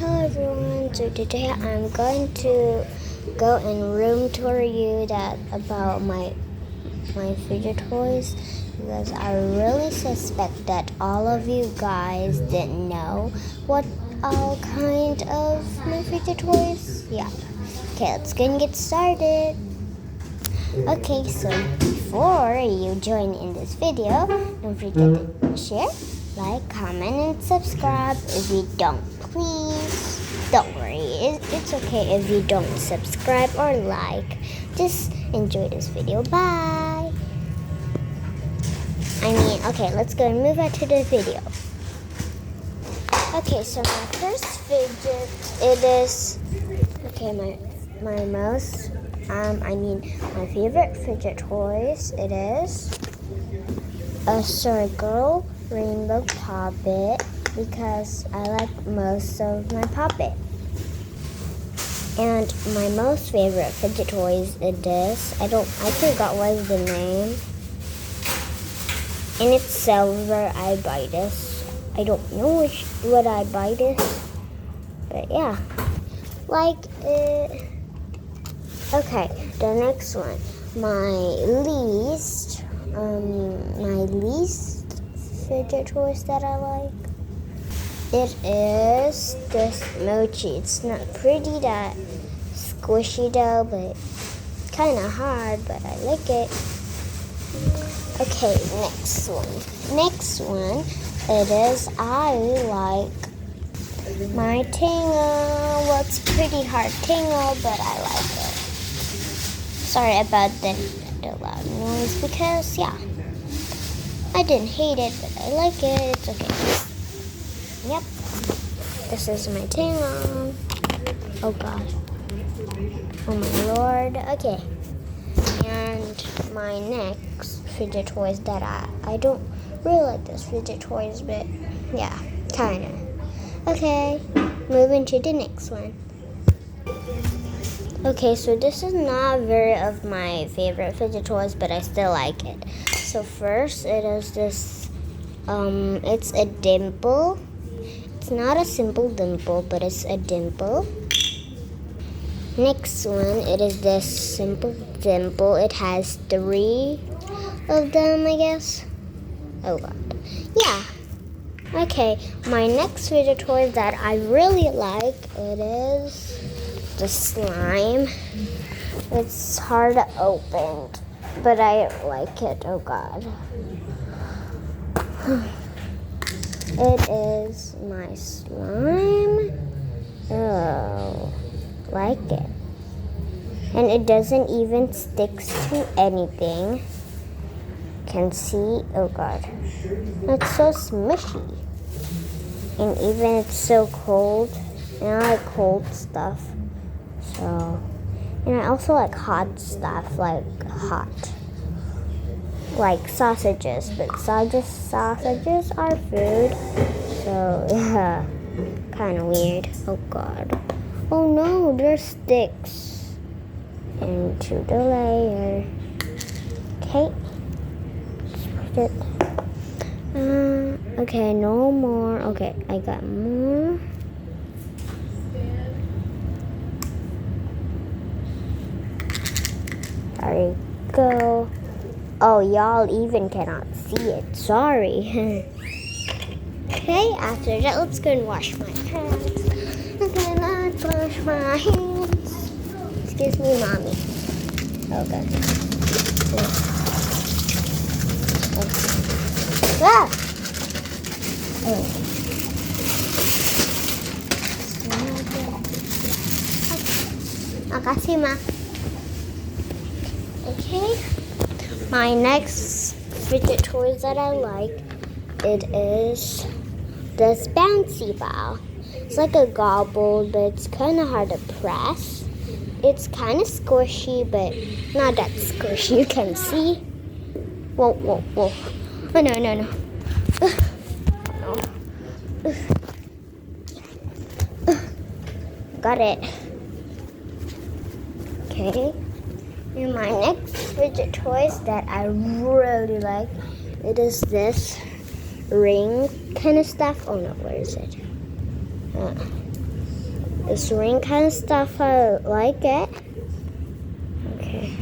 Hello everyone, so today I'm going to go and room tour you about my fidget toys, because I really suspect that all of you guys didn't know what all kind of my fidget toys. Yeah. Okay, let's go and get started. Okay, so before you join in this video, don't forget to share, like, comment, and subscribe. If you don't, please don't worry. It's okay if you don't subscribe or like. Just enjoy this video. Bye. Okay, let's go and move on to the video. Okay, so my first fidget, it is, my favorite fidget toys, it is a circle rainbow puppet, because I like most of my puppet. And my most favorite fidget toys is this. I forgot what is the name. And it's silver. I buy this. I don't know what I buy this. But yeah. Like it. Okay, the next one. My least fidget toys that I like. It is this mochi. It's not pretty that squishy though, but kind of hard, but I like it. Okay, next one. It is, I like my tingle. Well, it's pretty hard tingle, but I like it. Sorry about the loud noise, because yeah, I didn't hate it, but I like it. It's okay. Yep, this is my tingle. Oh God. Oh my Lord. Okay. And my next fidget toys that I don't really like this fidget toys, but yeah, kinda. Okay, moving to the next one. Okay, so this is not very of my favorite fidget toys, but I still like it. So first, it is this, it's a dimple. It's not a simple dimple, but it's a dimple. Next one, it is this simple dimple. It has 3 of them, I guess. Oh God. Yeah. Okay, my next fidget toy that I really like, it is the slime. It's hard to open, but I like it. Oh God. It is my slime. Oh, like it. And it doesn't even stick to anything. Can see, oh God. It's so smushy. And even it's so cold. And I like cold stuff. So, and I also like hot stuff, like sausages, but sausages are food, so yeah, kind of weird. Oh God. Oh no, there's sticks into the layer. Okay. Let's put it. Okay, no more. Okay, I got more. There you go. Oh, y'all even cannot see it. Sorry. Okay, after that, let's go and wash my hands. Okay, let's wash my hands. Excuse me, Mommy. Okay. Ah! Oh. Makasih, Ma. Okay. My next fidget toys that I like, it is this bouncy ball. It's like a gobble, but it's kind of hard to press. It's kind of squishy, but not that squishy. You can see. Whoa. Oh, no. Got it. Okay. And my next fidget toys that I really like, it is this ring kind of stuff. Oh no, where is it? This ring kind of stuff, I like it. Okay.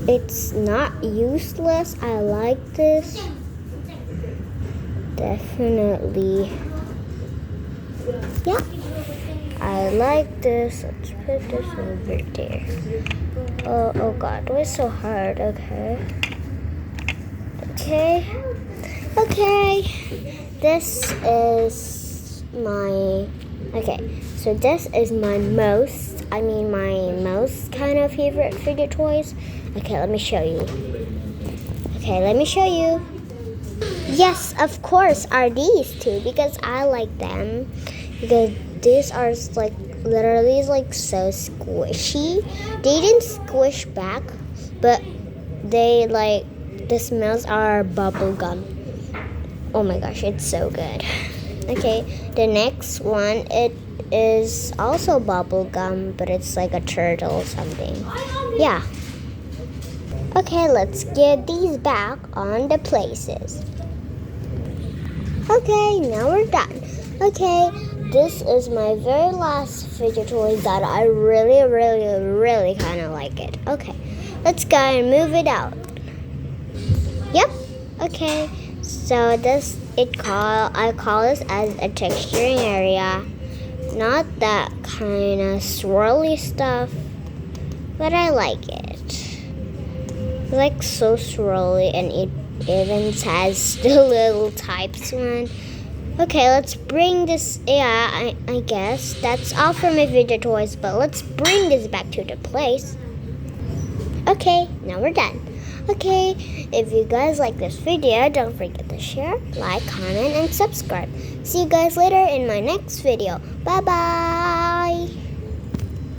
It's not useless. I like this. Definitely. Yeah. I like this. Let's put this over there. Oh God, it was so hard. Okay. This is my. Okay, so this is my most kind of favorite fidget toys. Okay, let me show you. Yes, of course, are these two because I like them. Because these are like literally like so squishy. They didn't squish back, but they like the smells are bubble gum. Oh my gosh, it's so good. Okay, the next one, it is also bubble gum, but it's like a turtle or something. Yeah. Okay, let's get these back on the places. Okay, now we're done. Okay, this is my very last fidget toy that I really kind of like it. Okay, let's go and move it out. Yep. Okay, so I call this as a texturing area. Not that kind of swirly stuff, but I like it. It's like so swirly, and it even has the little types one. Okay, let's bring this. Yeah, I guess that's all for my fidget toys, but let's bring this back to the place. Okay, now we're done. Okay, if you guys like this video, don't forget to share, like, comment, and subscribe. See you guys later in my next video. Bye-bye.